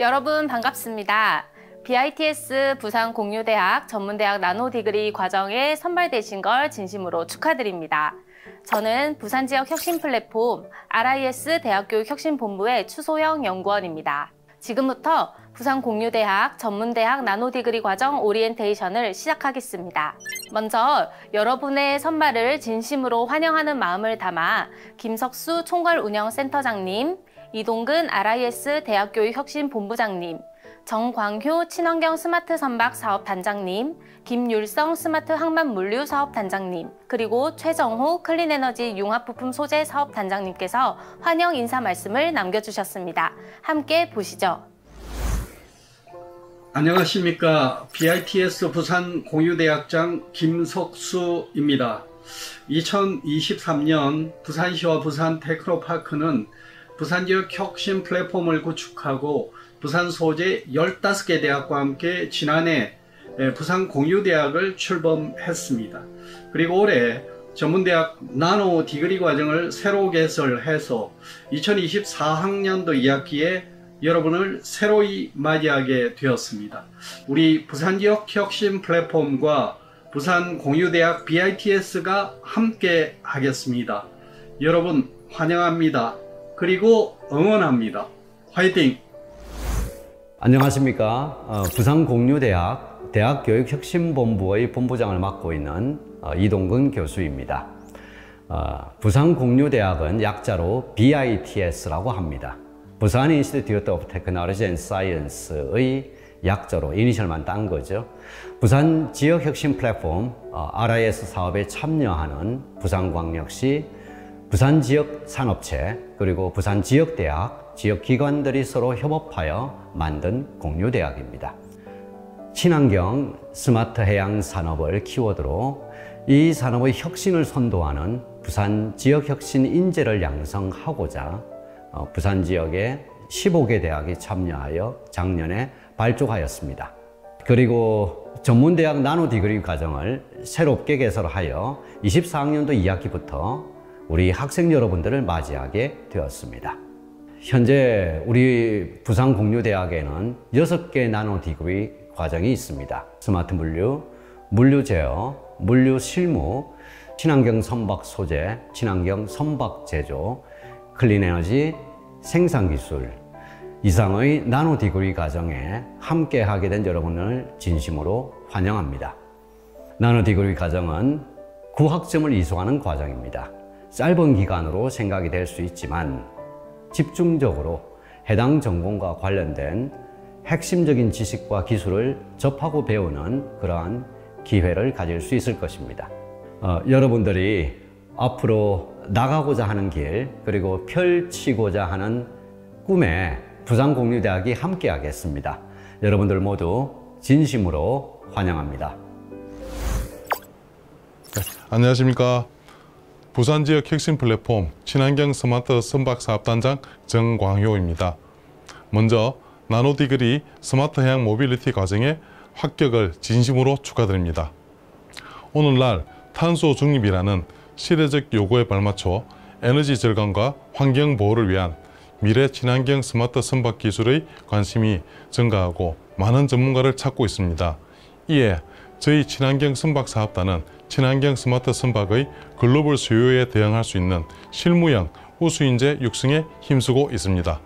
여러분 반갑습니다. BITS 부산공유대학 전문대학 나노디그리 과정에 선발되신 걸 진심으로 축하드립니다. 저는 부산지역 혁신 플랫폼 RIS 대학교육혁신본부의 추소영 연구원입니다. 지금부터 부산공유대학 전문대학 나노디그리 과정 오리엔테이션을 시작하겠습니다. 먼저 여러분의 선발을 진심으로 환영하는 마음을 담아 김석수 총괄운영센터장님, 이동근 RIS 대학교육혁신본부장님, 정광효 친환경 스마트 선박 사업단장님, 김율성 스마트 항만물류 사업단장님, 그리고 최정호 클린에너지 융합부품 소재 사업단장님께서 환영 인사 말씀을 남겨주셨습니다. 함께 보시죠. 안녕하십니까. BITS 부산공유대학장 김석수입니다. 2023년 부산시와 부산테크노파크는 부산지역 혁신 플랫폼을 구축하고 부산 소재 15개 대학과 함께 지난해 부산공유대학을 출범했습니다. 그리고 올해 전문대학 나노 디그리 과정을 새로 개설해서 2024학년도 2학기에 여러분을 새로이 맞이하게 되었습니다. 우리 부산지역 혁신 플랫폼과 부산공유대학 BITS가 함께 하겠습니다. 여러분 환영합니다. 그리고 응원합니다. 화이팅! 안녕하십니까. 부산공유대학 대학교육혁신본부의 본부장을 맡고 있는 이동근 교수입니다. 부산공유대학은 약자로 BITS라고 합니다. 부산 인스티튜트 오브 테크놀로지 앤 사이언스의 약자로 이니셜만 딴 거죠. 부산 지역 혁신 플랫폼 RIS 사업에 참여하는 부산광역시, 부산 지역 산업체, 그리고 부산 지역대학, 지역기관들이 서로 협업하여 만든 공유대학입니다. 친환경 스마트 해양 산업을 키워드로 이 산업의 혁신을 선도하는 부산 지역 혁신 인재를 양성하고자 부산 지역에 15개 대학이 참여하여 작년에 발족하였습니다. 그리고 전문대학 나노 디그리 과정을 새롭게 개설하여 24학년도 2학기부터 우리 학생 여러분들을 맞이하게 되었습니다. 현재 우리 부산공유대학에는 6개 나노 디그리 과정이 있습니다. 스마트 물류, 물류 제어, 물류 실무, 친환경 선박 소재, 친환경 선박 제조, 클린에너지, 생산기술 이상의 나노 디그리 과정에 함께 하게 된 여러분을 진심으로 환영합니다. 나노 디그리 과정은 9학점을 이수하는 과정입니다. 짧은 기간으로 생각이 될 수 있지만 집중적으로 해당 전공과 관련된 핵심적인 지식과 기술을 접하고 배우는 그러한 기회를 가질 수 있을 것입니다. 여러분들이 앞으로 나가고자 하는 길, 그리고 펼치고자 하는 꿈에 부산공유대학이 함께 하겠습니다. 여러분들 모두 진심으로 환영합니다. 네, 안녕하십니까. 부산지역 혁신 플랫폼 친환경 스마트 선박 사업단장 정광효입니다. 먼저 나노 디그리 스마트 해양 모빌리티 과정에 합격을 진심으로 축하드립니다. 오늘날 탄소 중립이라는 시대적 요구에 발맞춰 에너지 절감과 환경 보호를 위한 미래 친환경 스마트 선박 기술의 관심이 증가하고 많은 전문가를 찾고 있습니다. 이에 저희 친환경 선박 사업단은 친환경 스마트 선박의 글로벌 수요에 대응할 수 있는 실무형 우수인재 육성에 힘쓰고 있습니다.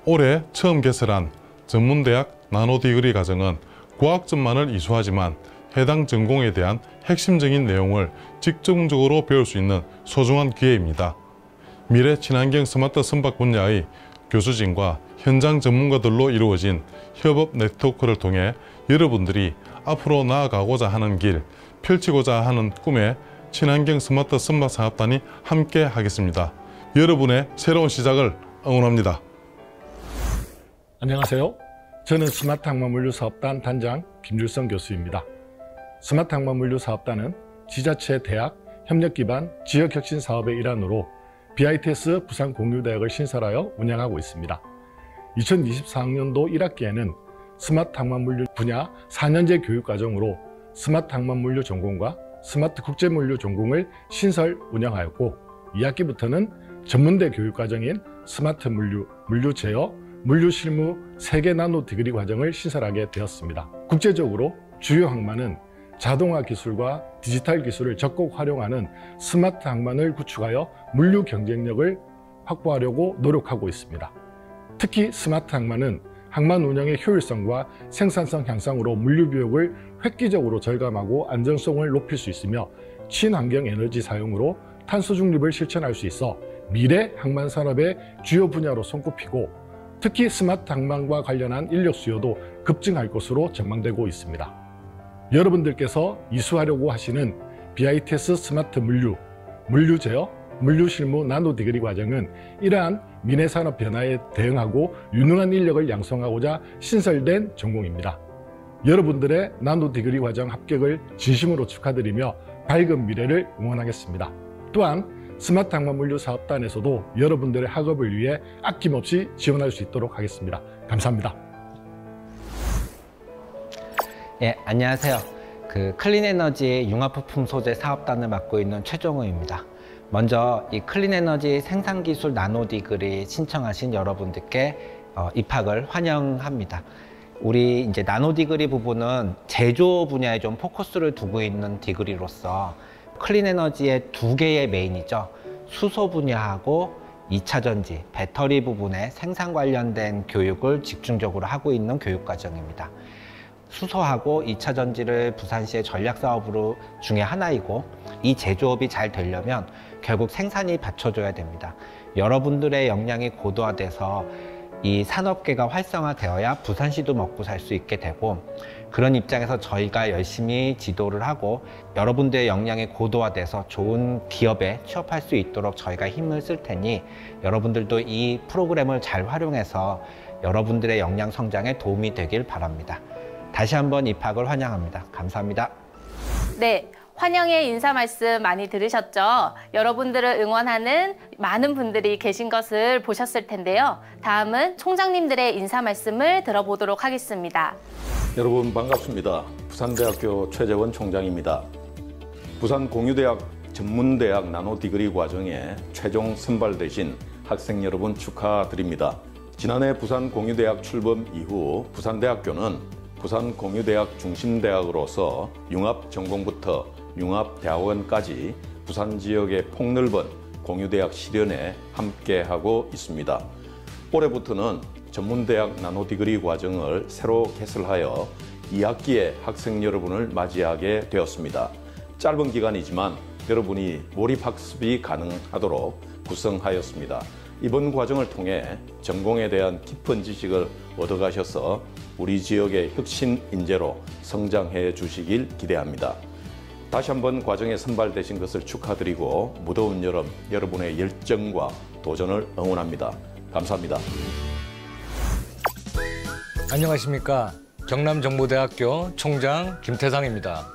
올해 처음 개설한 전문대학 나노 디그리 과정은 9학점만을 이수하지만 해당 전공에 대한 핵심적인 내용을 집중적으로 배울 수 있는 소중한 기회입니다. 미래 친환경 스마트 선박 분야의 교수진과 현장 전문가들로 이루어진 협업 네트워크를 통해 여러분들이 앞으로 나아가고자 하는 길, 펼치고자 하는 꿈에 친환경 스마트 선박 사업단이 함께 하겠습니다. 여러분의 새로운 시작을 응원합니다. 안녕하세요. 저는 스마트 항만물류 사업단 단장 김율성 교수입니다. 스마트 항만물류 사업단은 지자체, 대학, 협력 기반 지역혁신 사업의 일환으로 BITS 부산공유대학을 신설하여 운영하고 있습니다. 2024학년도 1학기에는 스마트 항만물류 분야 4년제 교육과정으로 스마트 항만물류 전공과 스마트 국제물류 전공을 신설 운영하였고 2학기부터는 전문대 교육과정인 스마트 물류, 물류 제어, 물류실무 3개 나노 디그리 과정을 신설하게 되었습니다. 국제적으로 주요 항만은 자동화 기술과 디지털 기술을 적극 활용하는 스마트 항만을 구축하여 물류 경쟁력을 확보하려고 노력하고 있습니다. 특히 스마트 항만은 항만 운영의 효율성과 생산성 향상으로 물류 비용을 획기적으로 절감하고 안정성을 높일 수 있으며 친환경 에너지 사용으로 탄소 중립을 실천할 수 있어 미래 항만 산업의 주요 분야로 손꼽히고 특히 스마트 항만과 관련한 인력 수요도 급증할 것으로 전망되고 있습니다. 여러분들께서 이수하려고 하시는 BITS 스마트 물류 제어, 물류 실무 나노 디그리 과정은 이러한 미래 산업 변화에 대응하고 유능한 인력을 양성하고자 신설된 전공입니다. 여러분들의 나노 디그리 과정 합격을 진심으로 축하드리며 밝은 미래를 응원하겠습니다. 또한 스마트 항만 물류 사업단에서도 여러분들의 학업을 위해 아낌없이 지원할 수 있도록 하겠습니다. 감사합니다. 예, 안녕하세요. 클린에너지 융합부품 소재 사업단을 맡고 있는 최종우입니다. 먼저 이 클린에너지 생산기술 나노디그리 신청하신 여러분들께 입학을 환영합니다. 우리 이제 나노디그리 부분은 제조 분야에 좀 포커스를 두고 있는 디그리로서 클린에너지의 2개의 메인이죠. 수소 분야하고 2차전지, 배터리 부분의 생산 관련된 교육을 집중적으로 하고 있는 교육과정입니다. 수소하고 2차전지를 부산시의 전략사업으로 중에 하나이고 이 제조업이 잘 되려면 결국 생산이 받쳐줘야 됩니다. 여러분들의 역량이 고도화돼서 이 산업계가 활성화되어야 부산시도 먹고 살 수 있게 되고 그런 입장에서 저희가 열심히 지도를 하고 여러분들의 역량이 고도화돼서 좋은 기업에 취업할 수 있도록 저희가 힘을 쓸 테니 여러분들도 이 프로그램을 잘 활용해서 여러분들의 역량 성장에 도움이 되길 바랍니다. 다시 한번 입학을 환영합니다. 감사합니다. 네, 환영의 인사 말씀 많이 들으셨죠? 여러분들을 응원하는 많은 분들이 계신 것을 보셨을 텐데요. 다음은 총장님들의 인사 말씀을 들어보도록 하겠습니다. 여러분 반갑습니다. 부산대학교 최재원 총장입니다. 부산공유대학 전문대학 나노디그리 과정에 최종 선발되신 학생 여러분 축하드립니다. 지난해 부산공유대학 출범 이후 부산대학교는 부산공유대학 중심대학으로서 융합전공부터 융합대학원까지 부산 지역의 폭넓은 공유대학 실현에 함께하고 있습니다. 올해부터는 전문대학 나노디그리 과정을 새로 개설하여 2학기에 학생 여러분을 맞이하게 되었습니다. 짧은 기간이지만 여러분이 몰입학습이 가능하도록 구성하였습니다. 이번 과정을 통해 전공에 대한 깊은 지식을 얻어가셔서 우리 지역의 혁신 인재로 성장해 주시길 기대합니다. 다시 한번 과정에 선발되신 것을 축하드리고 무더운 여름 여러분의 열정과 도전을 응원합니다. 감사합니다. 안녕하십니까. 경남정보대학교 총장 김태상입니다.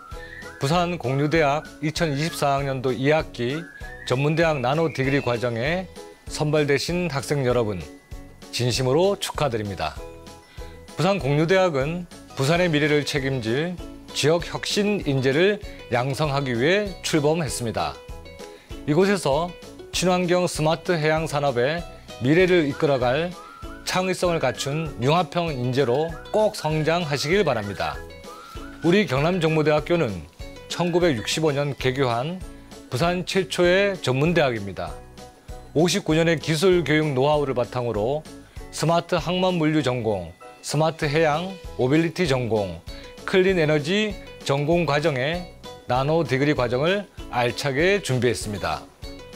부산공유대학 2024학년도 2학기 전문대학 나노디그리 과정에 선발되신 학생 여러분 진심으로 축하드립니다. 부산공유대학은 부산의 미래를 책임질 지역 혁신 인재를 양성하기 위해 출범했습니다. 이곳에서 친환경 스마트 해양 산업의 미래를 이끌어갈 창의성을 갖춘 융합형 인재로 꼭 성장하시길 바랍니다. 우리 경남정보대학교는 1965년 개교한 부산 최초의 전문대학입니다. 59년의 기술 교육 노하우를 바탕으로 스마트 항만 물류 전공, 스마트 해양, 모빌리티 전공, 클린 에너지 전공 과정에 나노 디그리 과정을 알차게 준비했습니다.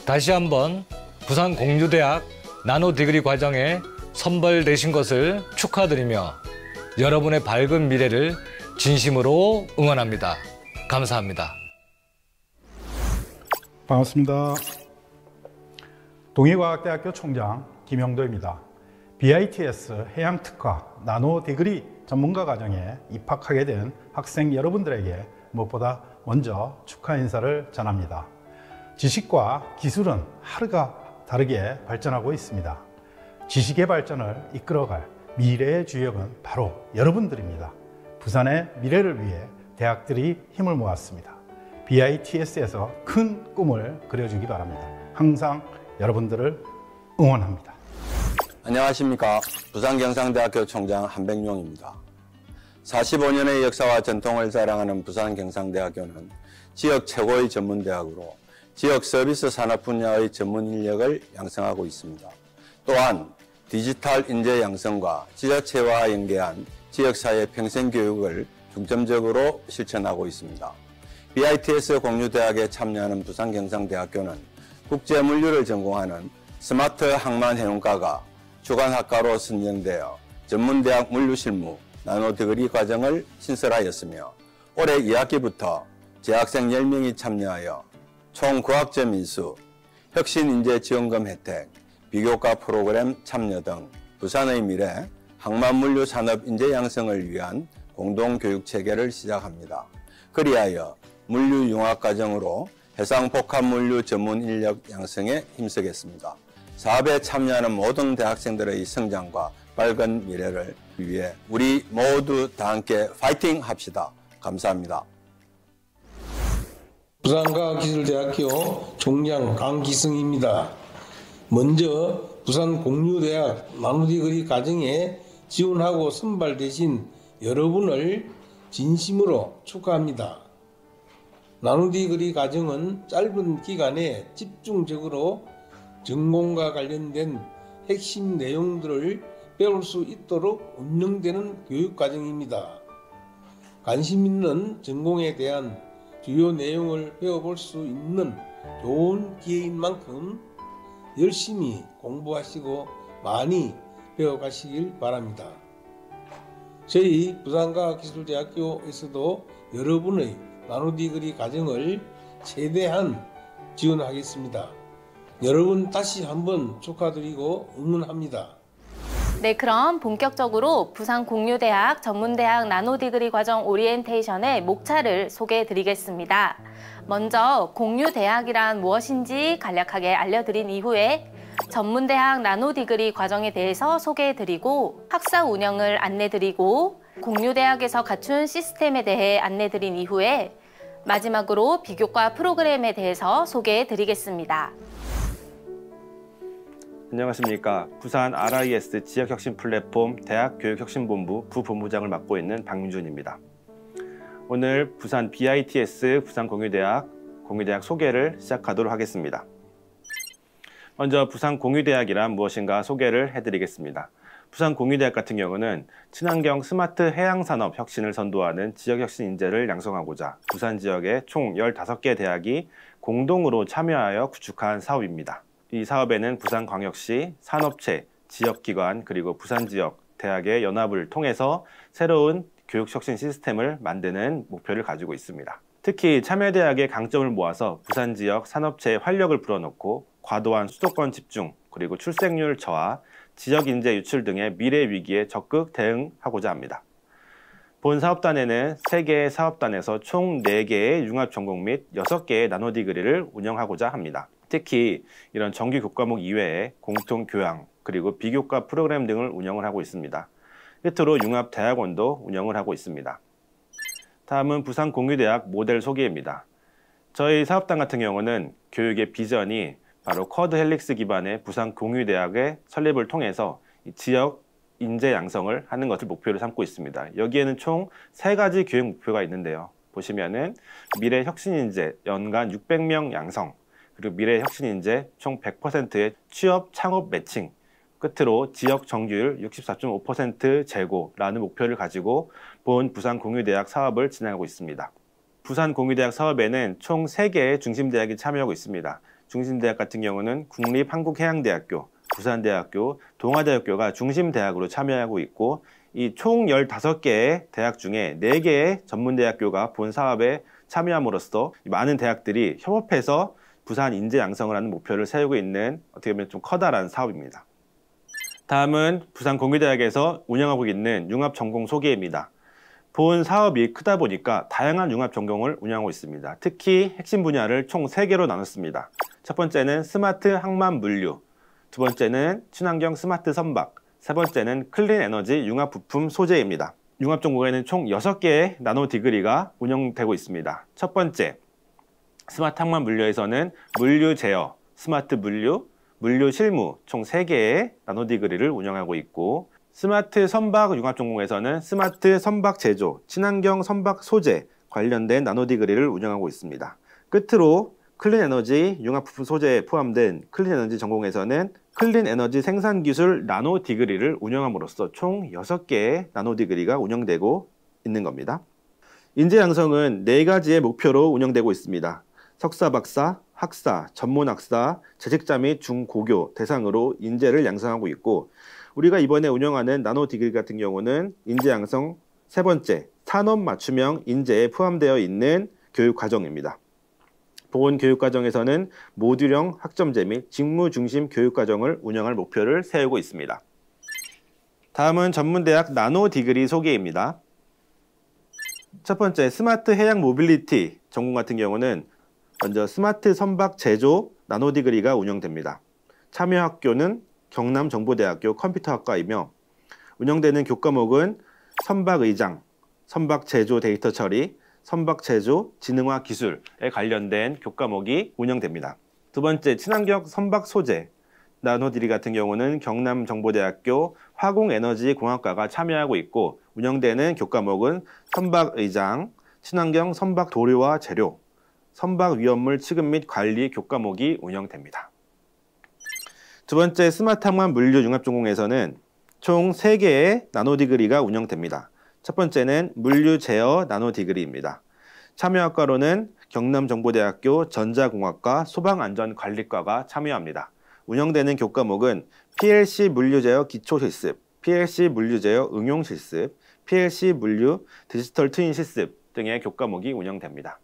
다시 한번 부산공유대학 나노 디그리 과정에 선발되신 것을 축하드리며 여러분의 밝은 미래를 진심으로 응원합니다. 감사합니다. 반갑습니다. 동해과학대학교 총장 김영도입니다. BITS 해양특화 나노 디그리 전문가 과정에 입학하게 된 학생 여러분들에게 무엇보다 먼저 축하 인사를 전합니다. 지식과 기술은 하루가 다르게 발전하고 있습니다. 지식의 발전을 이끌어갈 미래의 주역은 바로 여러분들입니다. 부산의 미래를 위해 대학들이 힘을 모았습니다. BITS에서 큰 꿈을 그려주기 바랍니다. 항상 여러분들을 응원합니다. 안녕하십니까. 부산경상대학교 총장 한백용입니다. 45년의 역사와 전통을 자랑하는 부산경상대학교는 지역 최고의 전문대학으로 지역 서비스 산업 분야의 전문 인력을 양성하고 있습니다. 또한 디지털 인재 양성과 지자체와 연계한 지역사회 평생교육을 중점적으로 실천하고 있습니다. BITS 공유대학에 참여하는 부산경상대학교는 국제물류를 전공하는 스마트 항만해운과가 주간학과로 선정되어 전문대학 물류실무 나노디그리 과정을 신설하였으며 올해 2학기부터 재학생 10명이 참여하여 총 9학점 인수, 혁신인재지원금 혜택, 비교과 프로그램 참여 등 부산의 미래 항만물류 산업 인재 양성을 위한 공동교육체계를 시작합니다. 그리하여 물류융합과정으로 해상복합물류 전문 인력 양성에 힘쓰겠습니다. 사업에 참여하는 모든 대학생들의 성장과 밝은 미래를 위해 우리 모두 다 함께 파이팅 합시다. 감사합니다. 부산과학기술대학교 총장 강기승입니다. 먼저 부산공유대학 나노디그리 과정에 지원하고 선발되신 여러분을 진심으로 축하합니다. 나노디그리 과정은 짧은 기간에 집중적으로 전공과 관련된 핵심 내용들을 배울 수 있도록 운영되는 교육과정입니다. 관심 있는 전공에 대한 주요 내용을 배워볼 수 있는 좋은 기회인 만큼 열심히 공부하시고 많이 배워가시길 바랍니다. 저희 부산과학기술대학교에서도 여러분의 나노디그리 과정을 최대한 지원하겠습니다. 여러분 다시 한번 축하드리고 응원합니다. 네, 그럼 본격적으로 부산공유대학 전문대학 나노디그리 과정 오리엔테이션의 목차를 소개해드리겠습니다. 먼저 공유대학이란 무엇인지 간략하게 알려드린 이후에 전문대학 나노디그리 과정에 대해서 소개해드리고 학사 운영을 안내드리고 공유대학에서 갖춘 시스템에 대해 안내드린 이후에 마지막으로 비교과 프로그램에 대해서 소개해드리겠습니다. 안녕하십니까. 부산 RIS 지역혁신 플랫폼 대학교육혁신본부 부본부장을 맡고 있는 박민준입니다. 오늘 부산 BITS 부산공유대학 공유대학 소개를 시작하도록 하겠습니다. 먼저 부산공유대학이란 무엇인가 소개를 해드리겠습니다. 부산공유대학 같은 경우는 친환경 스마트 해양산업 혁신을 선도하는 지역혁신 인재를 양성하고자 부산 지역의 총 15개 대학이 공동으로 참여하여 구축한 사업입니다. 이 사업에는 부산광역시, 산업체, 지역기관 그리고 부산지역 대학의 연합을 통해서 새로운 교육혁신 시스템을 만드는 목표를 가지고 있습니다. 특히 참여대학의 강점을 모아서 부산지역 산업체의 활력을 불어넣고 과도한 수도권 집중 그리고 출생률 저하, 지역인재 유출 등의 미래 위기에 적극 대응하고자 합니다. 본 사업단에는 3개의 사업단에서 총 4개의 융합전공 및 6개의 나노디그리를 운영하고자 합니다. 특히 이런 정규 교과목 이외에 공통교양 그리고 비교과 프로그램 등을 운영을 하고 있습니다. 끝으로 융합대학원도 운영을 하고 있습니다. 다음은 부산공유대학 모델 소개입니다. 저희 사업단 같은 경우는 교육의 비전이 바로 쿼드 헬릭스 기반의 부산공유대학의 설립을 통해서 지역 인재 양성을 하는 것을 목표로 삼고 있습니다. 여기에는 총 3가지 교육 목표가 있는데요. 보시면은 미래 혁신인재 연간 600명 양성, 그리고 미래 혁신인재 총 100%의 취업 창업 매칭, 끝으로 지역 정규율 64.5% 제고라는 목표를 가지고 본 부산공유대학 사업을 진행하고 있습니다. 부산공유대학 사업에는 총 3개의 중심대학이 참여하고 있습니다. 중심대학 같은 경우는 국립한국해양대학교, 부산대학교, 동아대학교가 중심대학으로 참여하고 있고 이 총 15개의 대학 중에 4개의 전문대학교가 본 사업에 참여함으로써 많은 대학들이 협업해서 부산 인재 양성을 하는 목표를 세우고 있는 어떻게 보면 좀 커다란 사업입니다. 다음은 부산공유대학에서 운영하고 있는 융합전공 소개입니다. 본 사업이 크다 보니까 다양한 융합전공을 운영하고 있습니다. 특히 핵심 분야를 총 3개로 나눴습니다. 첫 번째는 스마트 항만 물류, 두 번째는 친환경 스마트 선박, 세 번째는 클린 에너지 융합 부품 소재입니다. 융합전공에는 총 6개의 나노 디그리가 운영되고 있습니다. 첫 번째, 스마트 항만 물류에서는 물류 제어, 스마트 물류, 물류 실무 총 3개의 나노디그리를 운영하고 있고, 스마트 선박 융합전공에서는 스마트 선박 제조, 친환경 선박 소재 관련된 나노디그리를 운영하고 있습니다. 끝으로 클린에너지 융합부품 소재에 포함된 클린에너지 전공에서는 클린에너지 생산기술 나노디그리를 운영함으로써 총 6개의 나노디그리가 운영되고 있는 겁니다. 인재 양성은 4가지의 목표로 운영되고 있습니다. 석사, 박사, 학사, 전문학사, 재직자 및 중고교 대상으로 인재를 양성하고 있고, 우리가 이번에 운영하는 나노디그리 같은 경우는 인재 양성 3번째, 산업 맞춤형 인재에 포함되어 있는 교육과정입니다. 보건 교육과정에서는 모듈형 학점제 및 직무 중심 교육과정을 운영할 목표를 세우고 있습니다. 다음은 전문대학 나노디그리 소개입니다. 첫 번째, 스마트 해양 모빌리티 전공 같은 경우는 먼저 스마트 선박 제조 나노디그리가 운영됩니다. 참여 학교는 경남정보대학교 컴퓨터학과이며 운영되는 교과목은 선박의장, 선박 제조 데이터 처리, 선박 제조 지능화 기술에 관련된 교과목이 운영됩니다. 두 번째, 친환경 선박 소재 나노디그리 같은 경우는 경남정보대학교 화공에너지공학과가 참여하고 있고, 운영되는 교과목은 선박의장, 친환경 선박 도료와 재료, 선박 위험물 취급 및 관리 교과목이 운영됩니다. 두 번째, 스마트 항만 물류 융합전공에서는 총 3개의 나노디그리가 운영됩니다. 첫 번째는 물류 제어 나노디그리입니다. 참여학과로는 경남정보대학교 전자공학과 소방안전관리과가 참여합니다. 운영되는 교과목은 PLC 물류 제어 기초 실습, PLC 물류 제어 응용 실습, PLC 물류 디지털 트윈 실습 등의 교과목이 운영됩니다.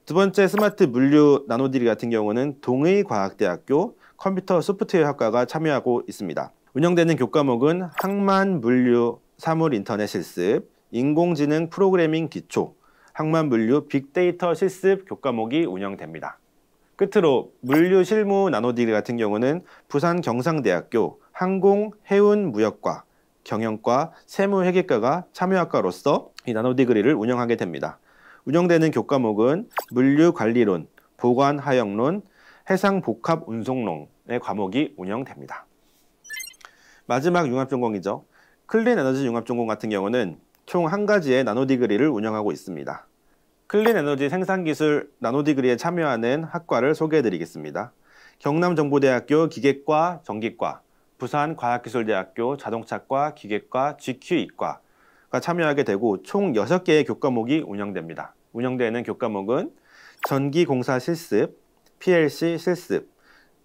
두 번째, 스마트 물류 나노디그리 같은 경우는 동의과학대학교 컴퓨터 소프트웨어 학과가 참여하고 있습니다. 운영되는 교과목은 항만 물류 사물 인터넷 실습, 인공지능 프로그래밍 기초, 항만 물류 빅데이터 실습 교과목이 운영됩니다. 끝으로 물류 실무 나노디그리 같은 경우는 부산 경상대학교 항공해운무역과 경영과 세무회계과가 참여학과로서 이 나노디그리를 운영하게 됩니다. 운영되는 교과목은 물류관리론, 보관하역론, 해상복합운송론의 과목이 운영됩니다. 마지막 융합전공이죠. 클린에너지 융합전공 같은 경우는 총 1가지의 나노디그리를 운영하고 있습니다. 클린에너지 생산기술 나노디그리에 참여하는 학과를 소개해드리겠습니다. 경남정보대학교 기계과 전기과, 부산과학기술대학교 자동차과 기계과 GQ이과가 참여하게 되고 총 6개의 교과목이 운영됩니다. 운영되는 교과목은 전기공사 실습, PLC 실습,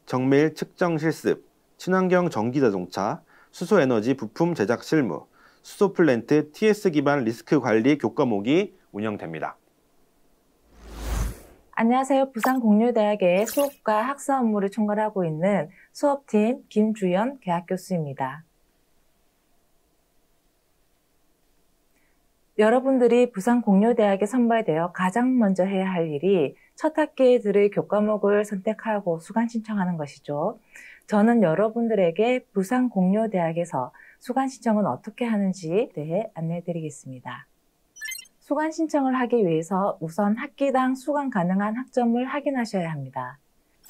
정밀 측정 실습, 친환경 전기자동차, 수소에너지 부품 제작 실무, 수소 플랜트 TS 기반 리스크 관리 교과목이 운영됩니다. 안녕하세요. 부산공유대학의 수업과 학사 업무를 총괄하고 있는 수업팀 김주연 개학교수입니다. 여러분들이 부산공유대학에 선발되어 가장 먼저 해야 할 일이 첫 학기에 들을 교과목을 선택하고 수강 신청하는 것이죠. 저는 여러분들에게 부산공유대학에서 수강 신청은 어떻게 하는지에 대해 안내해 드리겠습니다. 수강 신청을 하기 위해서 우선 학기당 수강 가능한 학점을 확인하셔야 합니다.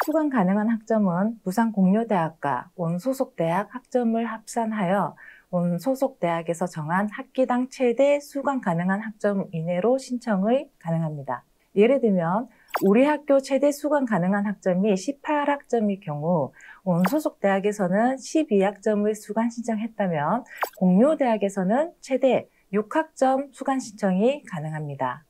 수강 가능한 학점은 부산공유대학과 원소속 대학 학점을 합산하여 원소속 대학에서 정한 학기당 최대 수강 가능한 학점 이내로 신청이 가능합니다. 예를 들면 우리 학교 최대 수강 가능한 학점이 18학점일 경우 원소속 대학에서는 12학점을 수강 신청했다면 공유대학에서는 최대 6학점 수강 신청이 가능합니다.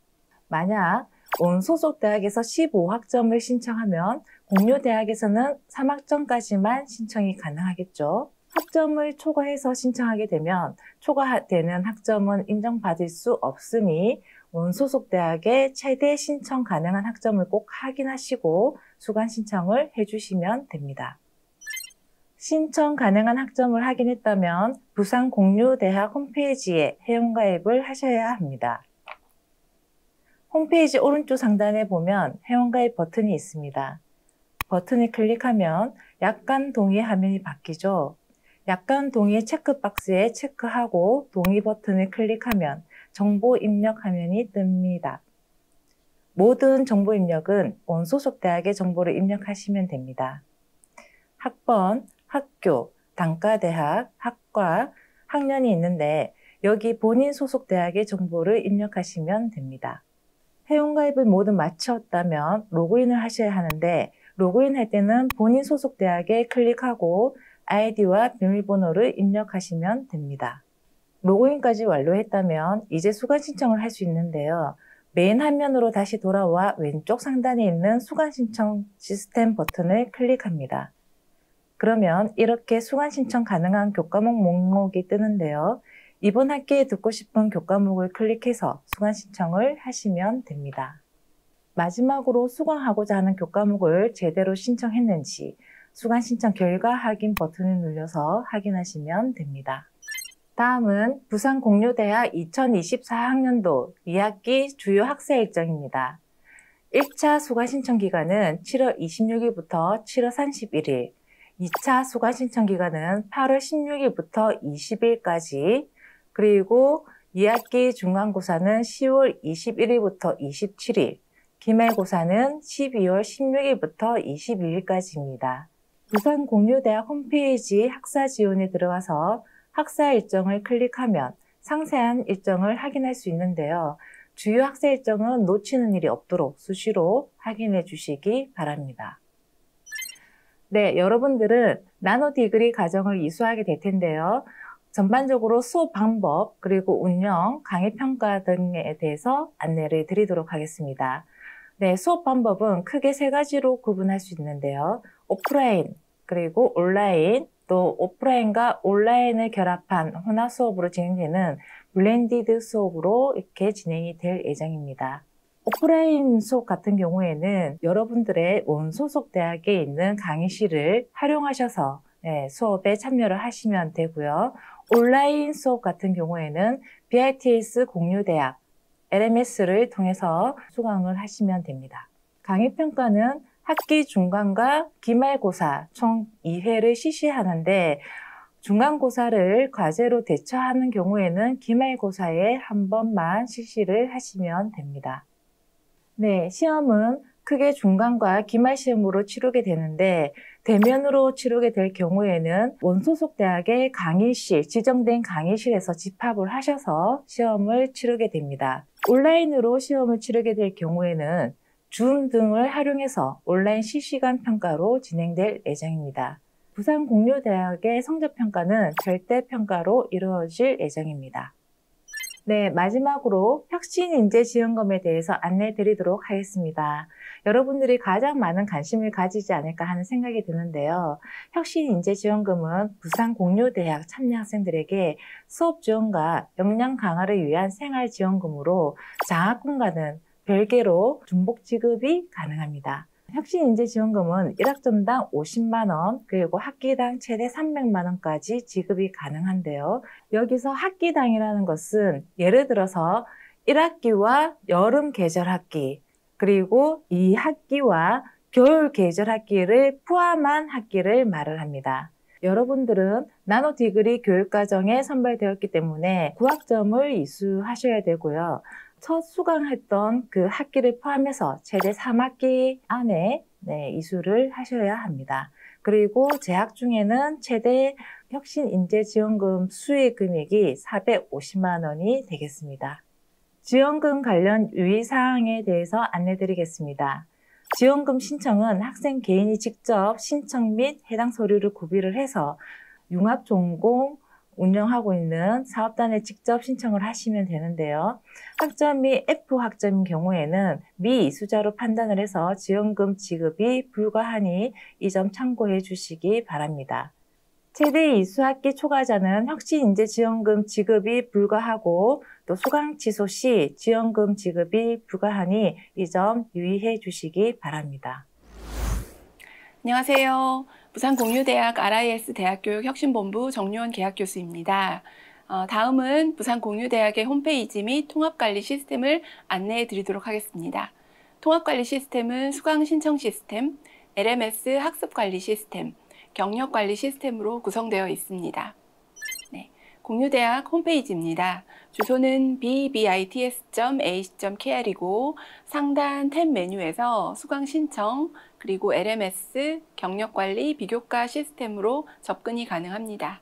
만약 원소속 대학에서 15학점을 신청하면 공유대학에서는 3학점까지만 신청이 가능하겠죠. 학점을 초과해서 신청하게 되면 초과되는 학점은 인정받을 수 없으니 원소속 대학의 최대 신청 가능한 학점을 꼭 확인하시고 수강 신청을 해주시면 됩니다. 신청 가능한 학점을 확인했다면 부산공유대학 홈페이지에 회원가입을 하셔야 합니다. 홈페이지 오른쪽 상단에 보면 회원가입 버튼이 있습니다. 버튼을 클릭하면 약관 동의 화면이 바뀌죠. 약관 동의 체크박스에 체크하고 동의 버튼을 클릭하면 정보 입력 화면이 뜹니다. 모든 정보 입력은 원소속 대학의 정보를 입력하시면 됩니다. 학번, 학교, 단과대학, 학과, 학년이 있는데 여기 본인 소속 대학의 정보를 입력하시면 됩니다. 회원가입을 모두 마쳤다면 로그인을 하셔야 하는데 로그인할 때는 본인 소속 대학에 클릭하고 아이디와 비밀번호를 입력하시면 됩니다. 로그인까지 완료했다면 이제 수강 신청을 할 수 있는데요. 메인 화면으로 다시 돌아와 왼쪽 상단에 있는 수강 신청 시스템 버튼을 클릭합니다. 그러면 이렇게 수강 신청 가능한 교과목 목록이 뜨는데요. 이번 학기에 듣고 싶은 교과목을 클릭해서 수강 신청을 하시면 됩니다. 마지막으로 수강하고자 하는 교과목을 제대로 신청했는지 수강 신청 결과 확인 버튼을 눌러서 확인하시면 됩니다. 다음은 부산공유대학 2024학년도 2학기 주요 학사 일정입니다. 1차 수강 신청 기간은 7월 26일부터 7월 31일, 2차 수강 신청 기간은 8월 16일부터 20일까지, 그리고 2학기 중간고사는 10월 21일부터 27일, 기말고사는 12월 16일부터 22일까지입니다. 부산공유대학 홈페이지 학사 지원에 들어가서 학사 일정을 클릭하면 상세한 일정을 확인할 수 있는데요. 주요 학사 일정은 놓치는 일이 없도록 수시로 확인해 주시기 바랍니다. 네, 여러분들은 나노 디그리 과정을 이수하게 될 텐데요. 전반적으로 수업 방법, 그리고 운영, 강의 평가 등에 대해서 안내를 드리도록 하겠습니다. 네, 수업 방법은 크게 세 가지로 구분할 수 있는데요. 오프라인, 그리고 온라인, 또 오프라인과 온라인을 결합한 혼합 수업으로 진행되는 블렌디드 수업으로 이렇게 진행이 될 예정입니다. 오프라인 수업 같은 경우에는 여러분들의 원소속 대학에 있는 강의실을 활용하셔서 수업에 참여를 하시면 되고요. 온라인 수업 같은 경우에는 BITS 공유대학, LMS를 통해서 수강을 하시면 됩니다. 강의평가는 학기 중간과 기말고사 총 2회를 실시하는데 중간고사를 과제로 대처하는 경우에는 기말고사에 한 번만 실시를 하시면 됩니다. 네, 시험은 크게 중간과 기말시험으로 치르게 되는데 대면으로 치르게 될 경우에는 원소속 대학의 강의실, 지정된 강의실에서 집합을 하셔서 시험을 치르게 됩니다. 온라인으로 시험을 치르게 될 경우에는 줌 등을 활용해서 온라인 실시간 평가로 진행될 예정입니다. 부산공유대학의 성적평가는 절대평가로 이루어질 예정입니다. 네, 마지막으로 혁신인재지원금에 대해서 안내 드리도록 하겠습니다. 여러분들이 가장 많은 관심을 가지지 않을까 하는 생각이 드는데요. 혁신인재지원금은 부산공유대학 참여학생들에게 수업 지원과 역량 강화를 위한 생활지원금으로 장학금과는 별개로 중복 지급이 가능합니다. 혁신인재지원금은 1학점당 50만 원, 그리고 학기당 최대 300만 원까지 지급이 가능한데요. 여기서 학기당이라는 것은 예를 들어서 1학기와 여름 계절 학기, 그리고 2학기와 겨울 계절 학기를 포함한 학기를 말을 합니다. 여러분들은 나노 디그리 교육과정에 선발되었기 때문에 9학점을 이수하셔야 되고요. 첫 수강했던 그 학기를 포함해서 최대 3학기 안에 이수를 하셔야 합니다. 그리고 재학 중에는 최대 혁신인재지원금 수익 금액이 450만 원이 되겠습니다. 지원금 관련 유의사항에 대해서 안내드리겠습니다. 지원금 신청은 학생 개인이 직접 신청 및 해당 서류를 구비를 해서 융합전공 운영하고 있는 사업단에 직접 신청을 하시면 되는데요. 학점이 F학점인 경우에는 미이수자로 판단을 해서 지원금 지급이 불가하니 이 점 참고해 주시기 바랍니다. 최대 이수학기 초과자는 혁신인재지원금 지급이 불가하고 또 수강 취소 시 지원금 지급이 불가하니 이 점 유의해 주시기 바랍니다. 안녕하세요. 부산공유대학 RIS 대학교육혁신본부 정유원 계약교수입니다. 다음은 부산공유대학의 홈페이지 및 통합관리 시스템을 안내해 드리도록 하겠습니다. 통합관리 시스템은 수강 신청 시스템, LMS 학습관리 시스템, 경력관리 시스템으로 구성되어 있습니다. 네, 공유대학 홈페이지입니다. 주소는 bbits.ac.kr이고 상단 탭 메뉴에서 수강 신청, 그리고 LMS, 경력관리, 비교과 시스템으로 접근이 가능합니다.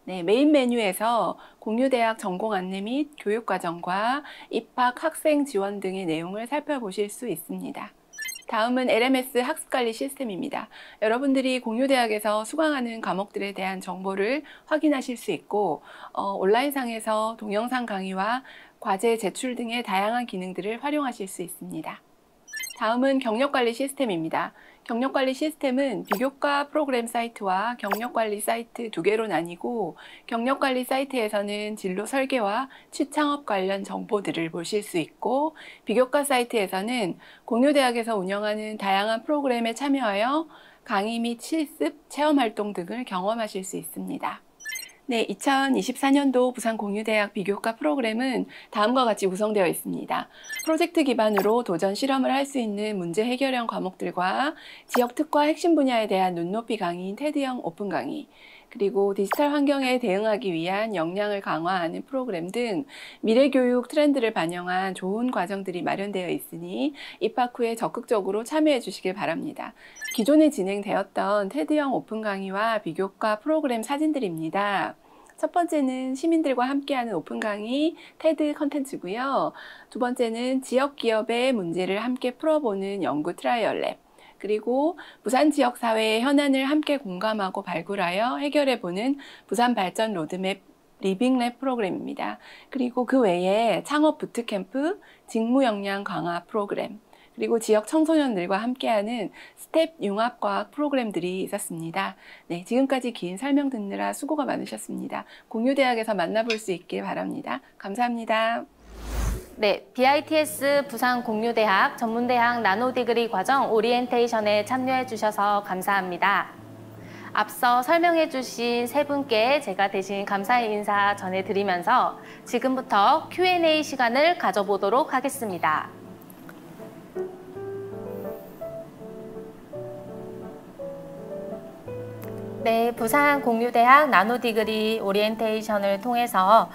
네, 메인 메뉴에서 공유대학 전공 안내 및 교육과정과 입학, 학생 지원 등의 내용을 살펴보실 수 있습니다. 다음은 LMS 학습관리 시스템입니다. 여러분들이 공유대학에서 수강하는 과목들에 대한 정보를 확인하실 수 있고 온라인상에서 동영상 강의와 과제 제출 등의 다양한 기능들을 활용하실 수 있습니다. 다음은 경력관리 시스템입니다. 경력관리 시스템은 비교과 프로그램 사이트와 경력관리 사이트 두 개로 나뉘고 경력관리 사이트에서는 진로 설계와 취창업 관련 정보들을 보실 수 있고 비교과 사이트에서는 공유대학에서 운영하는 다양한 프로그램에 참여하여 강의 및 실습, 체험활동 등을 경험하실 수 있습니다. 네, 2024년도 부산공유대학 비교과 프로그램은 다음과 같이 구성되어 있습니다. 프로젝트 기반으로 도전 실험을 할 수 있는 문제 해결형 과목들과 지역 특화 핵심 분야에 대한 눈높이 강의인 테드형 오픈 강의, 그리고 디지털 환경에 대응하기 위한 역량을 강화하는 프로그램 등 미래교육 트렌드를 반영한 좋은 과정들이 마련되어 있으니 입학 후에 적극적으로 참여해 주시길 바랍니다. 기존에 진행되었던 테드형 오픈 강의와 비교과 프로그램 사진들입니다. 첫 번째는 시민들과 함께하는 오픈 강의 테드 컨텐츠고요. 두 번째는 지역 기업의 문제를 함께 풀어보는 연구 트라이얼 랩, 그리고 부산 지역사회의 현안을 함께 공감하고 발굴하여 해결해보는 부산 발전 로드맵 리빙랩 프로그램입니다. 그리고 그 외에 창업 부트캠프, 직무 역량 강화 프로그램, 그리고 지역 청소년들과 함께하는 스텝 융합과학 프로그램들이 있었습니다. 네, 지금까지 긴 설명 듣느라 수고가 많으셨습니다. 공유대학에서 만나볼 수 있길 바랍니다. 감사합니다. 네, BITS 부산공유대학 전문대학 나노디그리 과정 오리엔테이션에 참여해 주셔서 감사합니다. 앞서 설명해 주신 세 분께 제가 대신 감사의 인사 전해드리면서 지금부터 Q&A 시간을 가져보도록 하겠습니다. 네, 부산공유대학 나노디그리 오리엔테이션을 통해서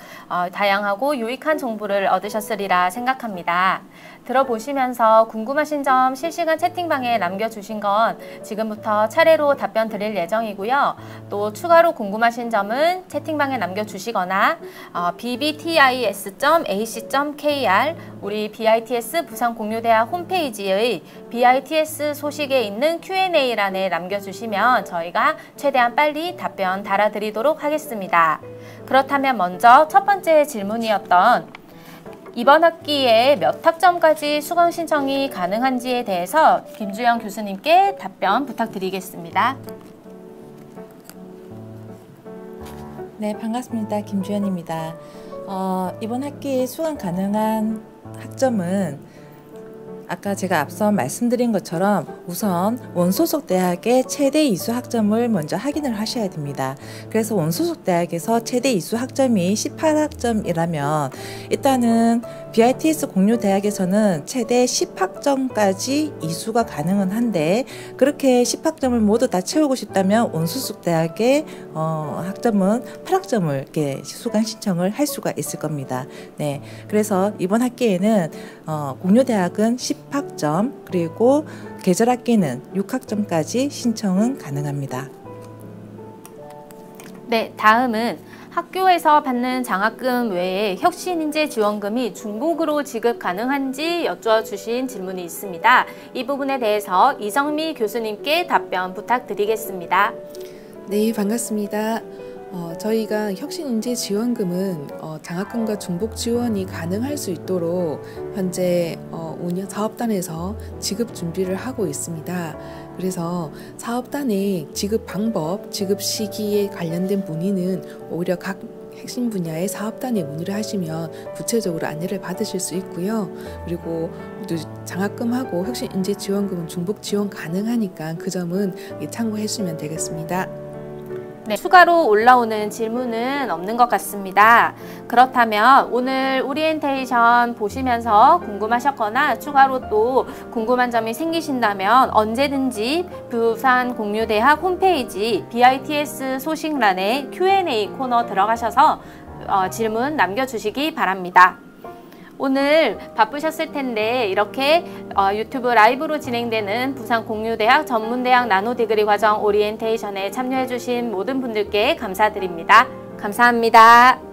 다양하고 유익한 정보를 얻으셨으리라 생각합니다. 들어보시면서 궁금하신 점 실시간 채팅방에 남겨주신 건 지금부터 차례로 답변 드릴 예정이고요. 또 추가로 궁금하신 점은 채팅방에 남겨주시거나 bbtis.ac.kr 우리 BITS 부산공유대학 홈페이지의 BITS 소식에 있는 Q&A란에 남겨주시면 저희가 최대한 빨리 답변 달아드리도록 하겠습니다. 그렇다면 먼저 첫 번째 질문이었던 이번 학기에 몇 학점까지 수강 신청이 가능한지에 대해서 김주영 교수님께 답변 부탁드리겠습니다. 네, 반갑습니다. 김주연입니다. 이번 학기에 수강 가능한 학점은 아까 제가 앞서 말씀드린 것처럼 우선 원소속 대학의 최대 이수 학점을 먼저 확인을 하셔야 됩니다. 그래서 원소속 대학에서 최대 이수 학점이 18학점이라면 일단은 BITS 공유대학에서는 최대 10학점까지 이수가 가능은 한데 그렇게 10학점을 모두 다 채우고 싶다면 원소속 대학의 학점은 8학점을 이렇게 수강 신청을 할 수가 있을 겁니다. 네, 그래서 이번 학기에는 공유대학은 10학점 그리고 계절학기는 6학점까지 신청은 가능합니다. 네, 다음은 학교에서 받는 장학금 외에 혁신인재지원금이 중복으로 지급 가능한지 여쭈어주신 질문이 있습니다. 이 부분에 대해서 이정미 교수님께 답변 부탁드리겠습니다. 네, 반갑습니다. 저희가 혁신인재지원금은 장학금과 중복 지원이 가능할 수 있도록 현재 사업단에서 지급 준비를 하고 있습니다. 그래서 사업단의 지급 방법, 지급 시기에 관련된 문의는 오히려 각 핵심 분야의 사업단에 문의를 하시면 구체적으로 안내를 받으실 수 있고요. 그리고 장학금하고 혁신인재지원금은 중복 지원 가능하니까 그 점은 참고해 주시면 되겠습니다. 네, 추가로 올라오는 질문은 없는 것 같습니다. 그렇다면 오늘 오리엔테이션 보시면서 궁금하셨거나 추가로 또 궁금한 점이 생기신다면 언제든지 부산공유대학 홈페이지 BITS 소식란에 Q&A 코너 들어가셔서 질문 남겨주시기 바랍니다. 오늘 바쁘셨을 텐데 이렇게 유튜브 라이브로 진행되는 부산공유대학 전문대학 나노디그리 과정 오리엔테이션에 참여해주신 모든 분들께 감사드립니다. 감사합니다.